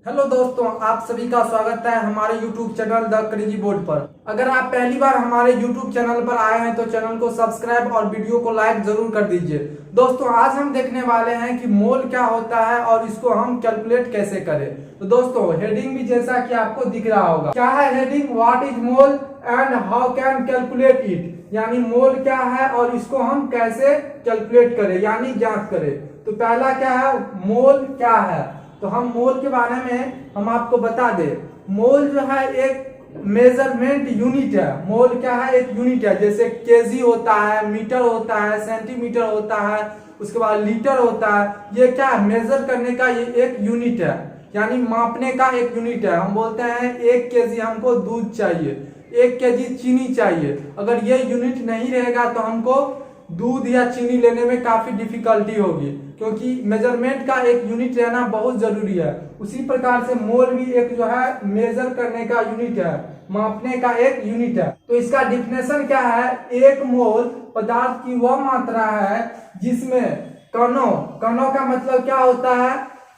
Hello दोस्तों, आप सभी का स्वागत है हमारे YouTube channel the crazy board पर। अगर आप पहली बार हमारे YouTube चैनल पर आए हैं तो चैनल को सब्सक्राइब और वीडियो को लाइक जरूर कर दीजिए। दोस्तों, आज हम देखने वाले हैं कि मोल क्या होता है और इसको हम कैलकुलेट कैसे करें। तो दोस्तों, हेडिंग भी जैसा कि आपको दिख रहा होगा, क्या है heading, what is mole and how can calculate it, यानी मोल क्या है और इसको हम कैसे कैलकुलेट करें यानी ज्ञात करें। तो पहला क्या है, मोल क्या है। तो हम मोल के बारे में हम आपको बता दें। मोल जो है एक मेजरमेंट यूनिट है। मोल क्या है, एक यूनिट है। जैसे केजी होता है, मीटर होता है, सेंटीमीटर होता है, उसके बाद लीटर होता है। ये क्या है, मेजर करने का ये एक यूनिट है, यानी मापने का एक यूनिट है। हम बोलते हैं 1 केजी हमको दूध चाहिए, 1 केजी चीनी चाहिए। अगर ये यूनिट नहीं रहेगा तो हमको दूध या चीनी लेने में काफी डिफिकल्टी होगी, क्योंकि मेजरमेंट का एक यूनिट रहना बहुत जरूरी है। उसी प्रकार से मोल भी एक जो है मेजर करने का यूनिट है, मापने का एक यूनिट है। तो इसका डिफिनेशन क्या है, एक मोल पदार्थ की वह मात्रा है जिसमें कणों, कणों का मतलब क्या होता है,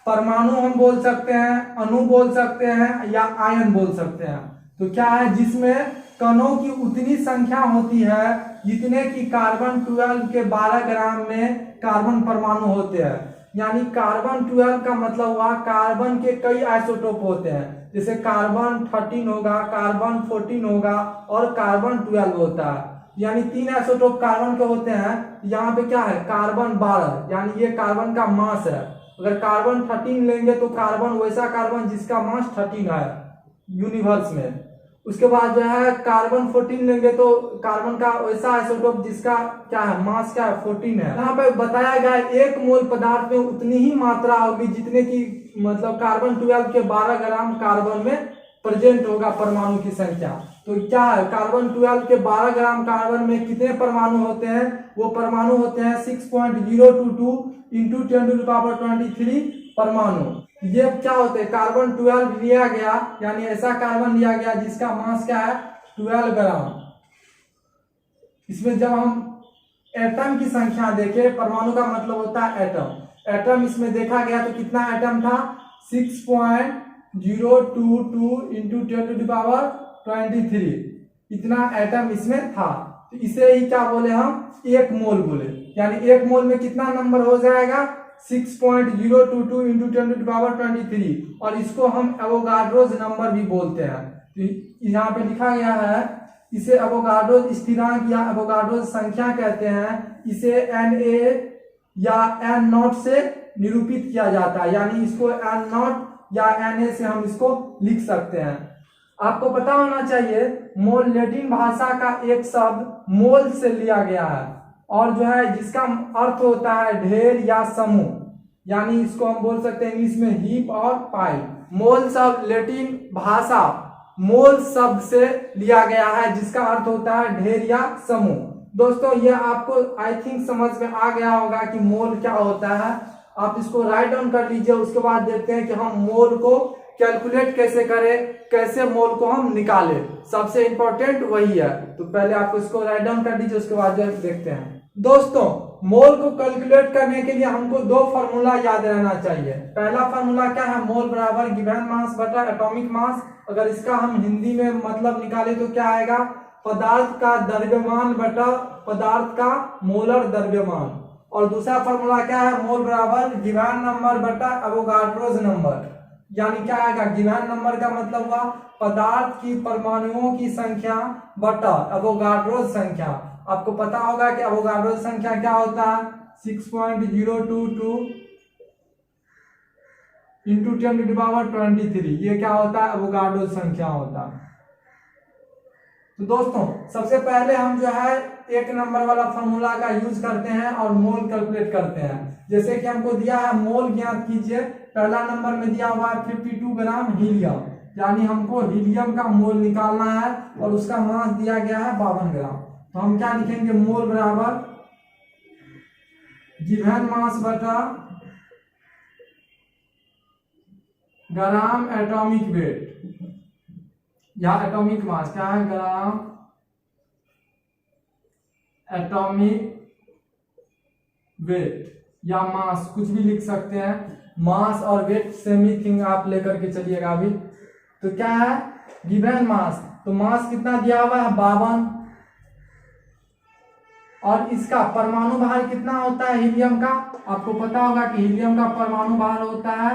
परमाणु हम बोल सकते हैं, अणु बोल सकते हैं या आयन बोल सकते हैं। तो क्या है, जिसमें कणों की उतनी संख्या होती है जितने की कार्बन 12 के 12 ग्राम में कार्बन परमाणु होते हैं। यानी कार्बन 12 का मतलब हुआ कार्बन के कई आइसोटोप होते हैं। जैसे कार्बन 13 होगा, कार्बन 14 होगा और कार्बन 12 होता है। यानी 3 आइसोटोप कार्बन के होते हैं। यहाँ पे क्या है, कार्बन 12, यानी ये कार्बन का मास है। अगर कार्बन 13 लेंगे तो कार्बन वैसा कार्बन जिसका मास 13 है यूनिवर्स में। उसके बाद जो है कार्बन 14 लेंगे तो कार्बन का वैसा आइसोटोप जिसका क्या है, मास क्या है, 14 है। यहाँ पे बताया गया है एक मोल पदार्थ में उतनी ही मात्रा होगी जितने की मतलब कार्बन 12 के 12 ग्राम कार्बन में प्रेजेंट होगा परमाणु की संख्या। तो क्या है, कार्बन 12 के 12 ग्राम कार्बन में कितने परमाणु होते हैं, वो परमाणु होते हैं 6.022 इंटू 10⁻23 परमाणु। ये क्या होते हैं, कार्बन 12 लिया गया, यानी ऐसा कार्बन लिया गया जिसका मास क्या है, 12 ग्राम। इसमें जब हम एटम की संख्या देखें, परमाणु का मतलब होता है एटम। एटम इसमें देखा गया तो कितना एटम था, 6.022 इंटू 10⁻23, इतना एटम इसमें था। तो इसे ही क्या बोले हम, एक मोल बोले। यानी एक मोल में कितना नंबर हो जाएगा, 6.022 इंटू 10⁻23, और इसको हम एवोगाड्रोज नंबर भी बोलते हैं। तो यहाँ पे लिखा गया है, इसे एवोगाड्रोज स्थिरांक या एवोगाड्रोज संख्या कहते हैं। इसे Na या n0 से निरूपित किया जाता है, यानी इसको n0 या Na से हम इसको लिख सकते हैं। आपको पता होना चाहिए, मोल लैटिन भाषा का एक शब्द मोल से लिया गया है, और जो है जिसका अर्थ होता है ढेर या समूह। यानी इसको हम बोल सकते हैं इंग्लिश में हीप और पाइल। मोल शब्द लैटिन भाषा मोल शब्द से लिया गया है, जिसका अर्थ होता है ढेर या समूह। दोस्तों, ये आपको आई थिंक समझ में आ गया होगा कि मोल क्या होता है। आप इसको राइट डाउन कर लीजिए। उसके बाद देखते हैं कि हम मोल को कैलकुलेट कैसे करें, कैसे मोल को हम निकालें। सबसे इंपॉर्टेंट वही है। तो पहले आप इसको राइट डाउन कर दीजिए, उसके बाद देखते हैं। दोस्तों, मोल को कैलकुलेट करने के लिए हमको 2 फार्मूला याद रहना चाहिए। पहला फार्मूला क्या है, मोल बराबर गिवन मास बटा एटॉमिक मास। अगर इसका हम हिंदी में मतलब निकाले तो क्या आएगा, पदार्थ का द्रव्यमान बटा पदार्थ का मोलर द्रव्यमान। और दूसरा फार्मूला क्या है, मोल बराबर गिवन नंबर बटा एवोगाड्रोज नंबर। यानी क्या आएगा, गिवन नंबर का मतलब हुआ पदार्थ की परमाणुओं की संख्या बटा एवोगाड्रोज संख्या। आपको पता होगा कि एवोगाड्रोज संख्या क्या होता है, 6.022 इंटू 10⁻23। ये क्या होता है, एवोगाड्रोज संख्या होता है। तो दोस्तों, सबसे पहले हम जो है 1 नंबर वाला फॉर्मूला का यूज करते हैं और मोल कैलकुलेट करते हैं। जैसे कि हमको दिया है मोल ज्ञात कीजिए। पहला नंबर में दिया हुआ है 52 ग्राम हीलियम, यानी हमको हीलियम का मोल निकालना है और उसका मास दिया गया है 52 ग्राम। तो हम क्या लिखेंगे, मोल बराबर गिवन मास बटा ग्राम एटॉमिक वेट या एटॉमिक मास। क्या है, ग्राम एटॉमिक वेट या मास, कुछ भी लिख सकते हैं। मास और वेट सेम ही थिंग आप लेकर के चलिएगा अभी। तो क्या है गिवन मास, तो मास कितना दिया हुआ है 52, और इसका परमाणु भार कितना होता है हीलियम का, आपको पता होगा कि हीलियम का परमाणु भार होता है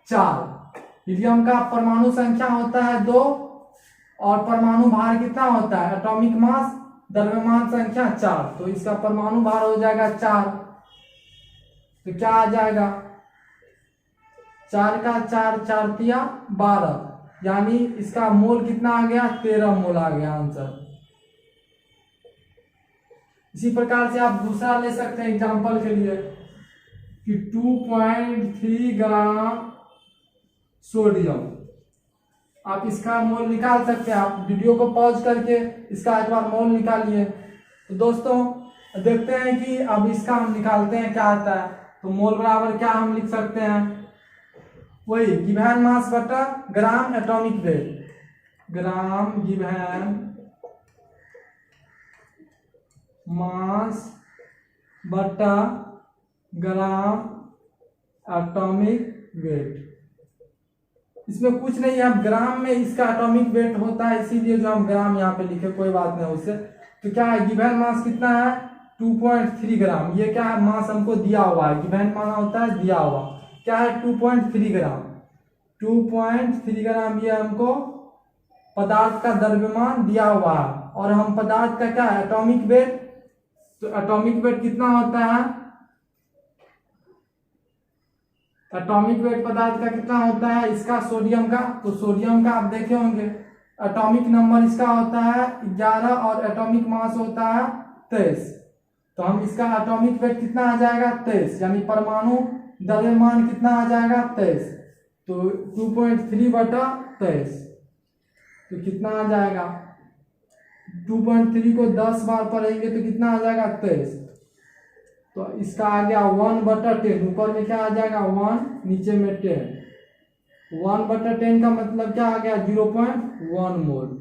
4, हीलियम का परमाणु संख्या होता है 2, और परमाणु भार कितना होता है एटॉमिक मास द्रव्यमान संख्या 4, तो इसका परमाणु भार हो जाएगा 4। तो क्या आ जाएगा 4 का 4 4 तिया 12, यानी इसका मोल कितना आ गया 13 मोल आ गया आंसर। इसी प्रकार से आप दूसरा ले सकते हैं एग्जांपल के लिए कि 2.3 ग्राम सोडियम, आप इसका मोल निकाल सकते हैं। आप वीडियो को पॉज करके इसका एक बार मोल निकालिए। तो दोस्तों देखते हैं कि अब इसका हम निकालते हैं क्या आता है। तो मोल बराबर क्या हम लिख सकते हैं, वही गिवन मास बटा ग्राम एटॉमिक वेट, ग्राम गिवन मास बटा ग्राम एटॉमिक वेट। इसमें कुछ नहीं है, अब ग्राम में इसका एटॉमिक वेट होता है, इसीलिए जो हम ग्राम यहाँ पे लिखे, कोई बात नहीं उससे। तो क्या है गिवन मास कितना है 2.3 ग्राम, ये क्या है मास हमको दिया हुआ है, गिवन माना होता है दिया हुआ, क्या है 2.3 ग्राम, 2.3 ग्राम ये हमको पदार्थ का द्रव्यमान दिया हुआ है। और हम पदार्थ का क्या है एटॉमिक वेट, तो एटॉमिक वेट कितना होता है, एटॉमिक वेट पदार्थ का कितना होता है इसका सोडियम का, तो सोडियम का आप देखे होंगे एटॉमिक नंबर इसका होता है 11 और एटॉमिक मास होता है 23। तो हम इसका एटॉमिक वेट कितना आ जाएगा 23, यानी परमाणु द्रव्यमान कितना आ जाएगा 23। तो 2.3 बटा 23 तो कितना आ जाएगा, 2.3 को 10 बार पढ़ेंगे तो कितना आ जाएगा 23। तो इसका आ गया 1/10, ऊपर में क्या आ जाएगा 1, नीचे में 10, 1/10 का मतलब क्या आ गया 0.1 मोल।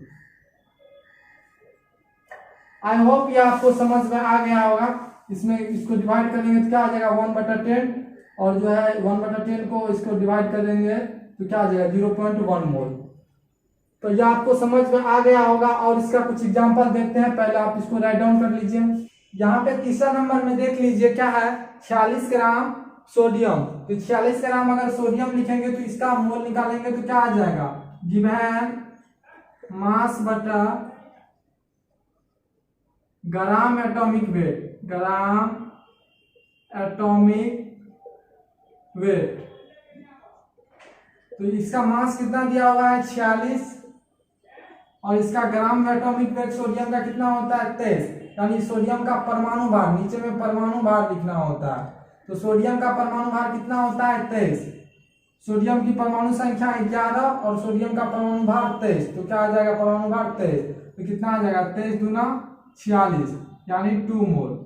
आई होप ये आपको समझ में आ गया होगा। इसमें इसको डिवाइड करेंगे तो क्या आ जाएगा 1/10, और जो है 1/10 को इसको डिवाइड करेंगे तो क्या आ जाएगा 0.1 मोल। तो ये आपको समझ में आ गया होगा। और इसका कुछ एग्जांपल देखते हैं, पहले आप इसको राइट डाउन कर लीजिए। यहाँ पे तीसरा नंबर में देख लीजिए क्या है 46 ग्राम सोडियम। तो 46 ग्राम अगर सोडियम लिखेंगे तो इसका मोल निकालेंगे तो क्या आ जाएगा गिवन मास बटा gram atomic weight, gram atomic weight. तो इसका मास कितना दिया हुआ है 46, और इसका ग्राम में एटॉमिक वेट सोडियम का कितना होता है 23, यानी सोडियम का परमाणु भार, नीचे में परमाणु भार लिखना होता है। तो सोडियम का परमाणु भार कितना होता है 23, सोडियम की परमाणु संख्या 11 और सोडियम का परमाणु भार 23, तो क्या आ जाएगा परमाणु भार 23, तो कितना आ जाएगा 23 दूना 46, यानी 2 मोल।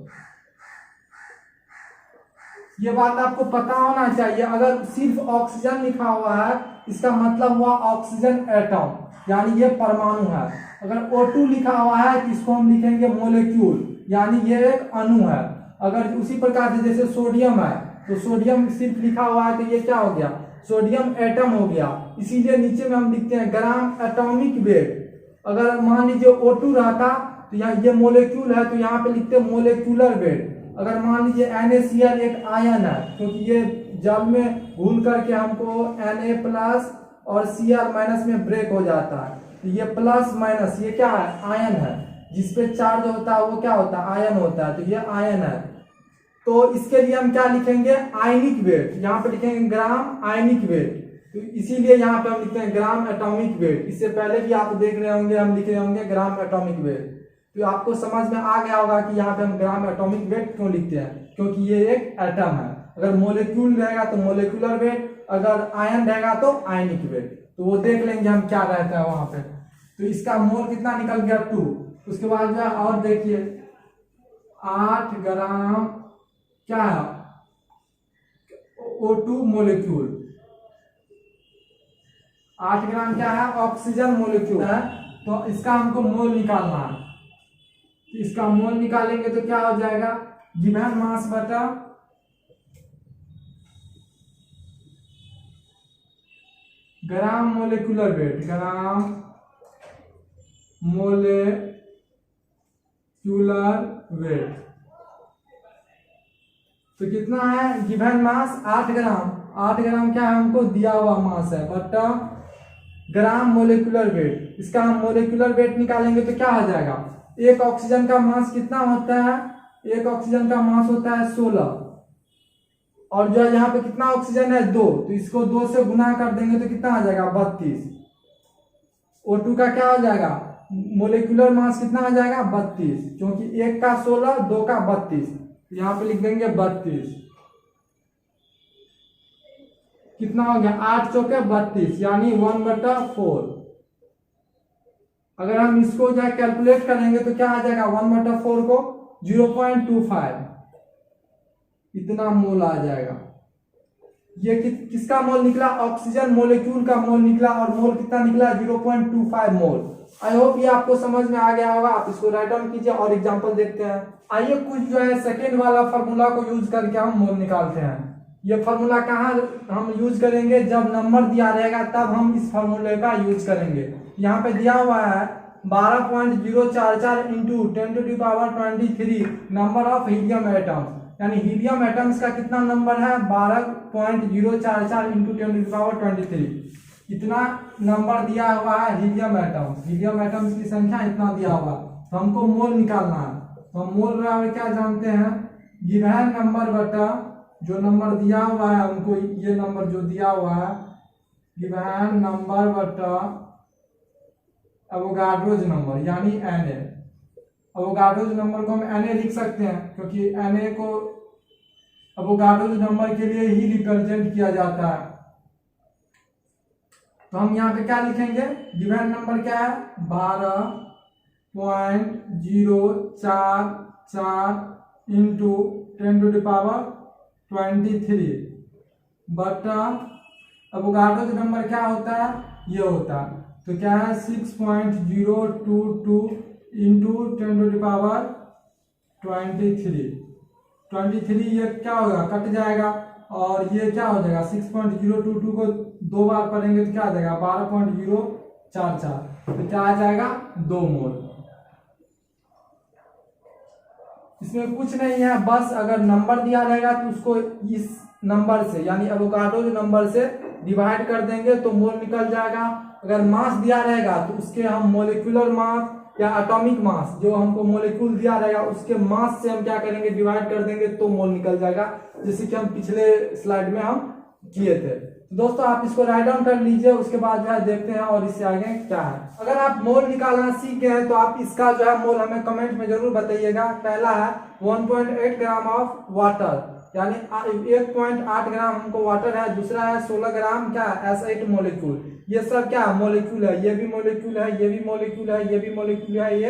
ये बात आपको पता होना चाहिए। अगर सिर्फ ऑक्सीजन लिखा हुआ है इसका मतलब हुआ ऑक्सीजन एटम, यानी ये परमाणु है। अगर O2 लिखा हुआ है तो इसको हम लिखेंगे मोलेक्यूल, यानी ये एक अणु है। अगर उसी प्रकार से जैसे सोडियम है तो सोडियम सिर्फ लिखा हुआ है तो ये क्या हो गया सोडियम एटम हो गया, इसीलिए नीचे में हम लिखते हैं ग्राम एटॉमिक वेट। अगर मान लीजिए O2 रहता तो यहाँ ये मोलेक्यूल है तो यहाँ पे लिखते हैं मोलेक्यूलर वेट। अगर मान लीजिए NaCl एक आयन है, क्योंकि ये जल में घुल करके हमको Na+ और Cl- में ब्रेक हो जाता है, तो ये प्लस माइनस ये क्या है आयन है, जिसपे चार्ज होता है वो क्या होता है आयन होता है, तो ये आयन है। तो इसके लिए हम क्या लिखेंगे आयनिक वेट, यहाँ पे लिखेंगे ग्राम आयनिक वेट, तो इसीलिए यहाँ पे हम लिखते हैं ग्राम एटॉमिक वेट। इससे पहले भी आप देख रहे होंगे हम लिख रहे होंगे ग्राम एटॉमिक वेट। तो आपको समझ में आ गया होगा कि यहाँ पे हम ग्राम एटॉमिक वेट क्यों लिखते हैं, क्योंकि ये एक एटम है। अगर मोलेक्यूल रहेगा तो मोलेकुलर वेट, अगर आयन रहेगा तो आयनिक वेट। तो वो देख लेंगे हम क्या रहता है वहां पे। तो इसका मोल कितना निकल गया 2। उसके बाद जो है और देखिए 8 ग्राम क्या है O2 मोलेक्यूल, 8 ग्राम क्या है ऑक्सीजन मोलेक्यूल है। तो इसका हमको मोल निकालना है, तो इसका मोल निकालेंगे तो क्या हो जाएगा गिवन मास बटा gram molecular weight, gram molecular weight. तो कितना है गिवन मास 8 ग्राम। 8 ग्राम क्या है हमको दिया हुआ मास है, बटा ग्राम मोलिकुलर वेट। इसका हम मोलिकुलर वेट निकालेंगे तो क्या हो जाएगा, एक ऑक्सीजन का मास कितना होता है, एक ऑक्सीजन का मास होता है 16, और जो यहाँ पे कितना ऑक्सीजन है 2, तो इसको 2 से गुना कर देंगे तो कितना आ जाएगा 32। O2 का क्या हो जाएगा, मोलिकुलर मास कितना आ जाएगा 32, क्योंकि एक का 16 2 का 32, यहाँ पे लिख देंगे 32। कितना हो गया 8 चौके 32, यानी 1/4। अगर हम इसको जो है कैलकुलेट करेंगे तो क्या आ जाएगा 1/4 को 0.25 इतना मोल आ जाएगा। ये किसका मोल निकला, ऑक्सीजन मोलिक्यूल का मोल निकला, और मोल कितना निकला 0.25 मोल। आई होप ये आपको समझ में आ गया होगा। आप इसको राइट डाउन कीजिए और एग्जांपल देखते हैं। आइए कुछ जो है सेकेंड वाला फार्मूला को यूज करके हम मोल निकालते हैं। ये फार्मूला कहाँ हम यूज करेंगे, जब नंबर दिया रहेगा तब हम इस फार्मूले का यूज करेंगे। यहाँ पे दिया हुआ है 12.044 into 10⁻23 number of helium atoms, यानी हीलियम एटम्स का कितना नंबर है 12.044 इंटू 10⁻23। इतना नंबर दिया हुआ है हीलियम एटम्स, हीलियम एटम्स की संख्या इतना दिया हुआ, तो हमको मोल निकालना है। तो हम मोल बराबर क्या जानते हैं, गिवन नंबर बटा जो नंबर दिया हुआ है हमको, ये नंबर जो दिया हुआ है गिवन नंबर बटा एवोगाड्रोज नंबर, यानी Na। एवोगाड्रोज नंबर को हम Na लिख सकते हैं, क्योंकि Na को एवोगाड्रोज नंबर के लिए ही रिप्रेजेंट किया जाता है। तो हम यहाँ पे क्या लिखेंगे, गिवन नंबर क्या है 12.044 इंटू 10⁻23 बटा एवोगाड्रोज नंबर क्या होता है, ये होता है, तो क्या है 6.022 इंटू 10⁻23। ये क्या होगा कट जाएगा, और ये क्या हो जाएगा 6.022 को 2 बार पढ़ेंगे तो क्या आ जाएगा 12.044, तो क्या आ जाएगा 2 मोल। इसमें कुछ नहीं है, बस अगर नंबर दिया रहेगा तो उसको इस नंबर से यानी एवोगाड्रोज नंबर से डिवाइड कर देंगे तो मोल निकल जाएगा। अगर मास दिया रहेगा तो उसके हम मोलिकुलर मास या एटॉमिक मास, जो हमको मोलिक्यूल दिया रहेगा उसके मास से हम क्या करेंगे डिवाइड कर देंगे तो मोल निकल जाएगा, जैसे कि हम पिछले स्लाइड में हम किए थे। तो दोस्तों आप इसको राइट डाउन कर लीजिए, उसके बाद जो है देखते हैं और इससे आगे क्या है। अगर आप मोल निकालना सीख गए हैं तो आप इसका जो है मोल हमें कमेंट में जरूर बताइएगा। पहला है 1.8 ग्राम ऑफ वाटर, यानी 1.8 ग्राम हमको वाटर है। दूसरा है 16 ग्राम क्या है S8 मोलिक्यूल, ये सब क्या है मोलिक्यूल है, ये भी मोलिक्यूल है, ये भी मोलिक्यूल है, ये भी मोलिक्यूल है, ये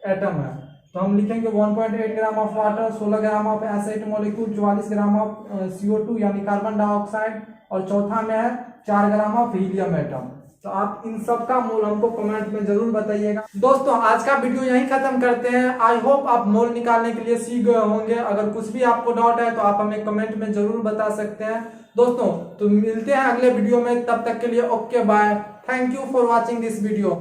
एटम है। तो हम लिखेंगे 1.8 gram of water, 16 gram of S8 molecule, 44 gram of CO2 यानी कार्बन डाइऑक्साइड, और चौथा में है 4 ग्राम ऑफ हीलियम एटम। तो आप इन सब का मोल हमको कमेंट में जरूर बताइएगा। दोस्तों आज का वीडियो यहीं खत्म करते हैं। आई होप आप मोल निकालने के लिए सीख गए होंगे। अगर कुछ भी आपको डाउट है तो आप हमें कमेंट में जरूर बता सकते हैं। दोस्तों तो मिलते हैं अगले वीडियो में, तब तक के लिए okay bye, thank you for watching this video.